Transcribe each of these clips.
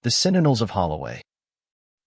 The Sentinels of Holloway.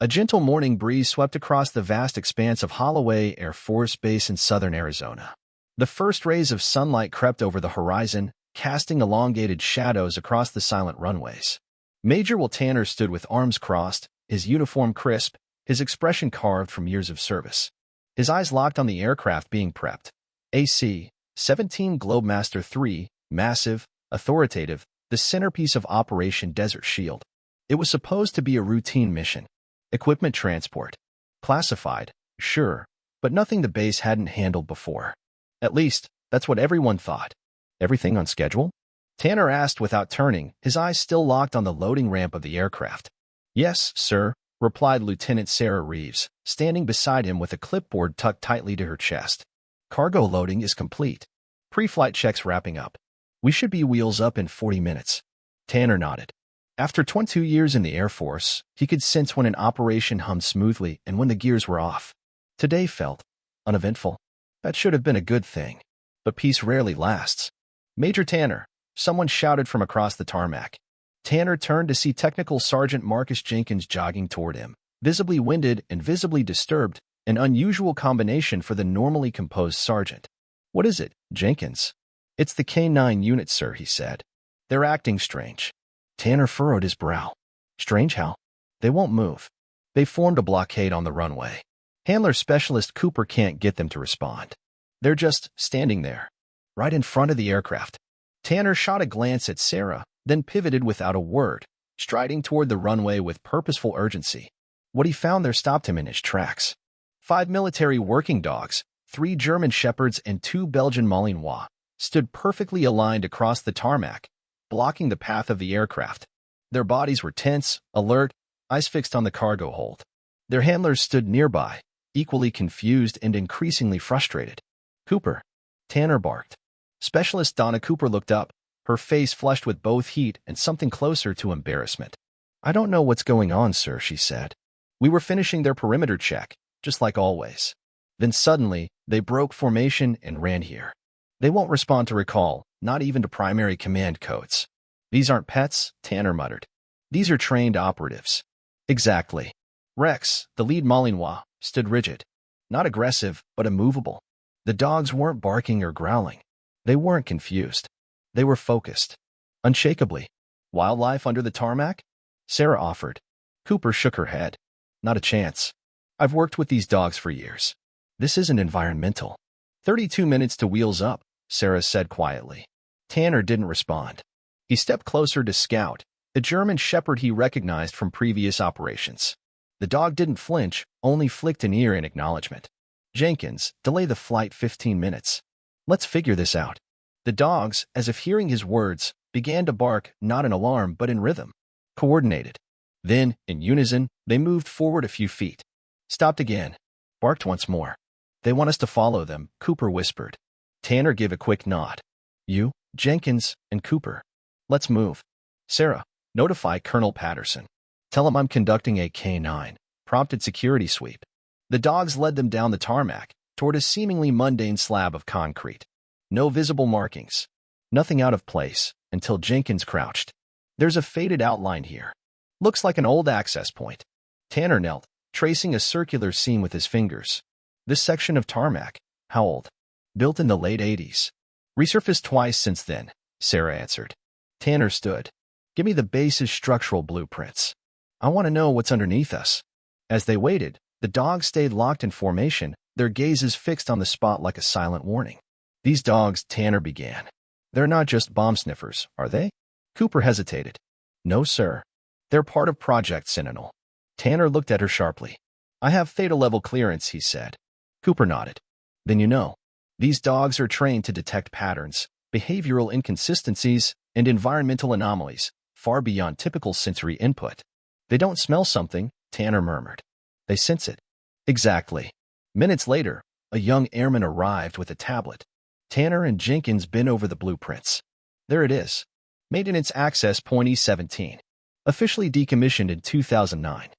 A gentle morning breeze swept across the vast expanse of Holloway Air Force Base in southern Arizona. The first rays of sunlight crept over the horizon, casting elongated shadows across the silent runways. Major Will Tanner stood with arms crossed, his uniform crisp, his expression carved from years of service. His eyes locked on the aircraft being prepped. AC-17 Globemaster III, massive, authoritative, the centerpiece of Operation Desert Shield. It was supposed to be a routine mission. Equipment transport. Classified, sure, but nothing the base hadn't handled before. At least, that's what everyone thought. Everything on schedule? Tanner asked without turning, his eyes still locked on the loading ramp of the aircraft. Yes, sir, replied Lieutenant Sarah Reeves, standing beside him with a clipboard tucked tightly to her chest. Cargo loading is complete. Pre-flight checks wrapping up. We should be wheels up in 40 minutes. Tanner nodded. After 22 years in the Air Force, he could sense when an operation hummed smoothly and when the gears were off. Today felt uneventful. That should have been a good thing. But peace rarely lasts. Major Tanner, someone shouted from across the tarmac. Tanner turned to see Technical Sergeant Marcus Jenkins jogging toward him, visibly winded and visibly disturbed, an unusual combination for the normally composed sergeant. What is it, Jenkins? It's the K-9 unit, sir, he said. They're acting strange. Tanner furrowed his brow. Strange how? They won't move. They formed a blockade on the runway. Handler Specialist Cooper can't get them to respond. They're just standing there, right in front of the aircraft. Tanner shot a glance at Sarah, then pivoted without a word, striding toward the runway with purposeful urgency. What he found there stopped him in his tracks. 5 military working dogs, 3 German Shepherds and 2 Belgian Malinois, stood perfectly aligned across the tarmac, blocking the path of the aircraft. Their bodies were tense, alert, eyes fixed on the cargo hold. Their handlers stood nearby, equally confused and increasingly frustrated. Cooper. Tanner barked. Specialist Donna Cooper looked up, her face flushed with both heat and something closer to embarrassment. I don't know what's going on, sir, she said. We were finishing their perimeter check, just like always. Then suddenly, they broke formation and ran here. They won't respond to recall, not even to primary command codes. These aren't pets, Tanner muttered. These are trained operatives. Exactly. Rex, the lead Malinois, stood rigid. Not aggressive, but immovable. The dogs weren't barking or growling. They weren't confused. They were focused. Unshakably. Wildlife under the tarmac? Sarah offered. Cooper shook her head. Not a chance. I've worked with these dogs for years. This isn't environmental. 32 minutes to wheels up, Sarah said quietly. Tanner didn't respond. He stepped closer to Scout, a German Shepherd he recognized from previous operations. The dog didn't flinch, only flicked an ear in acknowledgement. Jenkins, delay the flight 15 minutes. Let's figure this out. The dogs, as if hearing his words, began to bark, not in alarm but in rhythm. Coordinated. Then, in unison, they moved forward a few feet. Stopped again. Barked once more. They want us to follow them, Cooper whispered. Tanner gave a quick nod. You, Jenkins, and Cooper. Let's move. Sarah, notify Colonel Patterson. Tell him I'm conducting a K-9, prompted security sweep. The dogs led them down the tarmac, toward a seemingly mundane slab of concrete. No visible markings. Nothing out of place, until Jenkins crouched. There's a faded outline here. Looks like an old access point. Tanner knelt, tracing a circular seam with his fingers. This section of tarmac, how old? Built in the late 80s. Resurfaced twice since then, Sarah answered. Tanner stood. Give me the base's structural blueprints. I want to know what's underneath us. As they waited, the dogs stayed locked in formation, their gazes fixed on the spot like a silent warning. These dogs, Tanner began. They're not just bomb sniffers, are they? Cooper hesitated. No, sir. They're part of Project Sentinel. Tanner looked at her sharply. I have Theta-level clearance, he said. Cooper nodded. Then you know. These dogs are trained to detect patterns, behavioral inconsistencies, and environmental anomalies, far beyond typical sensory input. They don't smell something, Tanner murmured. They sense it. Exactly. Minutes later, a young airman arrived with a tablet. Tanner and Jenkins bent over the blueprints. There it is. Maintenance Access Point E-17. Officially decommissioned in 2009.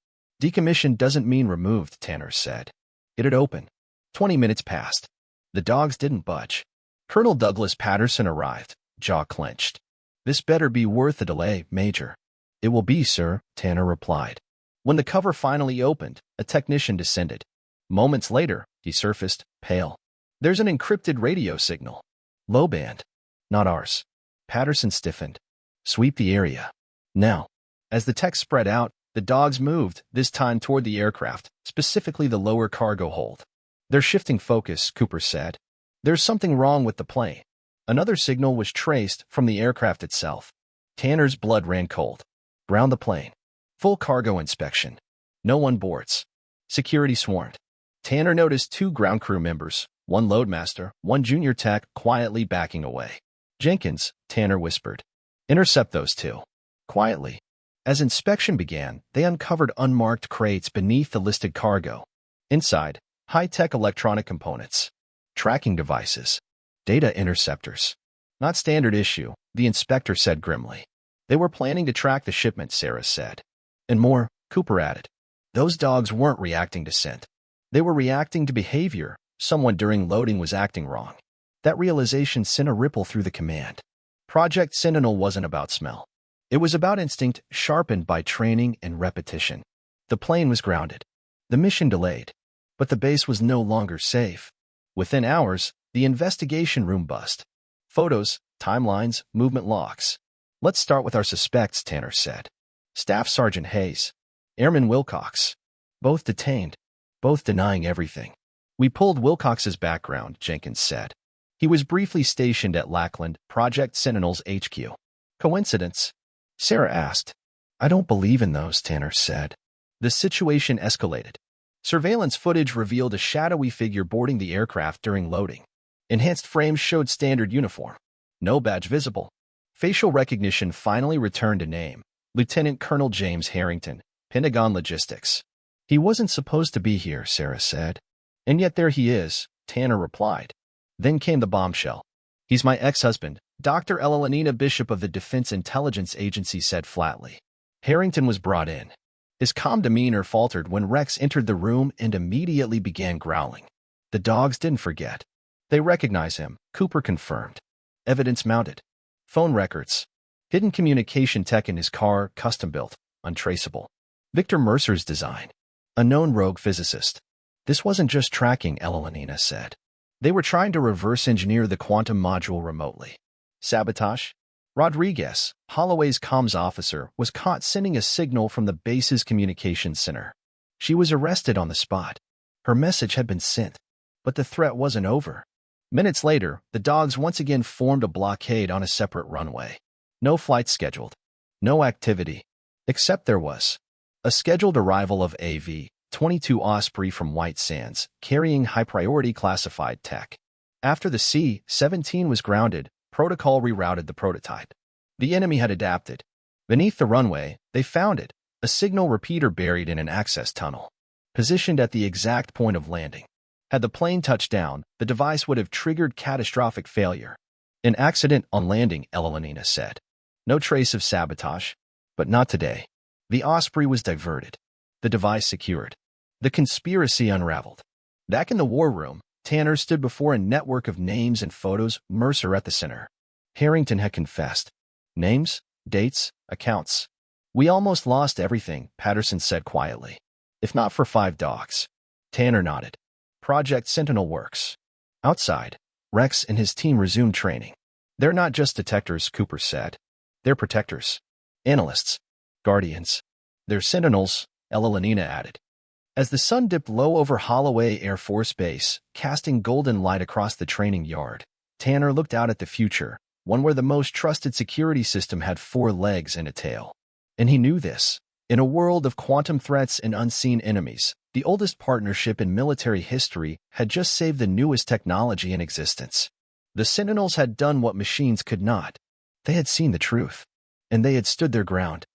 Decommissioned doesn't mean removed, Tanner said. It had opened. 20 minutes passed. The dogs didn't budge. Colonel Douglas Patterson arrived, jaw clenched. This better be worth the delay, Major. "It will be, sir," Tanner replied. When the cover finally opened, a technician descended. Moments later, he surfaced, pale. "There's an encrypted radio signal. Low band. Not ours." Patterson stiffened. "Sweep the area. Now." As the text spread out, the dogs moved, this time toward the aircraft, specifically the lower cargo hold. "They're shifting focus," Cooper said. "There's something wrong with the plane." Another signal was traced from the aircraft itself. Tanner's blood ran cold. "Ground the plane. Full cargo inspection. No one boards." Security swarmed. Tanner noticed 2 ground crew members, one loadmaster, one junior tech, quietly backing away. "Jenkins," Tanner whispered. "Intercept those 2." Quietly. As inspection began, they uncovered unmarked crates beneath the listed cargo. Inside, high-tech electronic components, tracking devices, data interceptors. "Not standard issue," the inspector said grimly. "They were planning to track the shipment," Sarah said. "And more," Cooper added. "Those dogs weren't reacting to scent. They were reacting to behavior. Someone during loading was acting wrong." That realization sent a ripple through the command. Project Sentinel wasn't about smell. It was about instinct sharpened by training and repetition. The plane was grounded. The mission delayed. But the base was no longer safe. Within hours, the investigation room bust. Photos, timelines, movement logs. "Let's start with our suspects," Tanner said. Staff Sergeant Hayes. Airman Wilcox. Both detained. Both denying everything. "We pulled Wilcox's background," Jenkins said. "He was briefly stationed at Lackland, Project Sentinel's HQ. Coincidence?" Sarah asked. "I don't believe in those," Tanner said. The situation escalated. Surveillance footage revealed a shadowy figure boarding the aircraft during loading. Enhanced frames showed standard uniform. No badge visible. Facial recognition finally returned a name. Lieutenant Colonel James Harrington, Pentagon Logistics. "He wasn't supposed to be here," Sarah said. "And yet there he is," Tanner replied. Then came the bombshell. "He's my ex-husband," Dr. Elenina Bishop of the Defense Intelligence Agency said flatly. Harrington was brought in. His calm demeanor faltered when Rex entered the room and immediately began growling. The dogs didn't forget. They recognized him, Cooper confirmed. Evidence mounted. Phone records. Hidden communication tech in his car, custom-built, untraceable. Victor Mercer's design. A known rogue physicist. "This wasn't just tracking," Elenina said. "They were trying to reverse engineer the quantum module remotely." Sabotage? Rodriguez, Holloway's comms officer, was caught sending a signal from the base's communications center. She was arrested on the spot. Her message had been sent. But the threat wasn't over. Minutes later, the dogs once again formed a blockade on a separate runway. No flights scheduled. No activity. Except there was a scheduled arrival of AV-22 Osprey from White Sands, carrying high-priority classified tech. After the C-17 was grounded, protocol rerouted the prototype. The enemy had adapted. Beneath the runway, they found it, a signal repeater buried in an access tunnel, positioned at the exact point of landing. Had the plane touched down, the device would have triggered catastrophic failure. "An accident on landing," Elenina said. "No trace of sabotage. But not today." The Osprey was diverted. The device secured. The conspiracy unraveled. Back in the war room, Tanner stood before a network of names and photos, Mercer at the center. Harrington had confessed. Names, dates, accounts. "We almost lost everything," Patterson said quietly. "If not for 5 dogs." Tanner nodded. "Project Sentinel works." Outside, Rex and his team resumed training. "They're not just detectors," Cooper said. "They're protectors. Analysts. Guardians. They're sentinels," Elenina added. As the sun dipped low over Holloway Air Force Base, casting golden light across the training yard, Tanner looked out at the future, one where the most trusted security system had 4 legs and a tail. And he knew this. In a world of quantum threats and unseen enemies, the oldest partnership in military history had just saved the newest technology in existence. The Sentinels had done what machines could not. They had seen the truth. And they had stood their ground.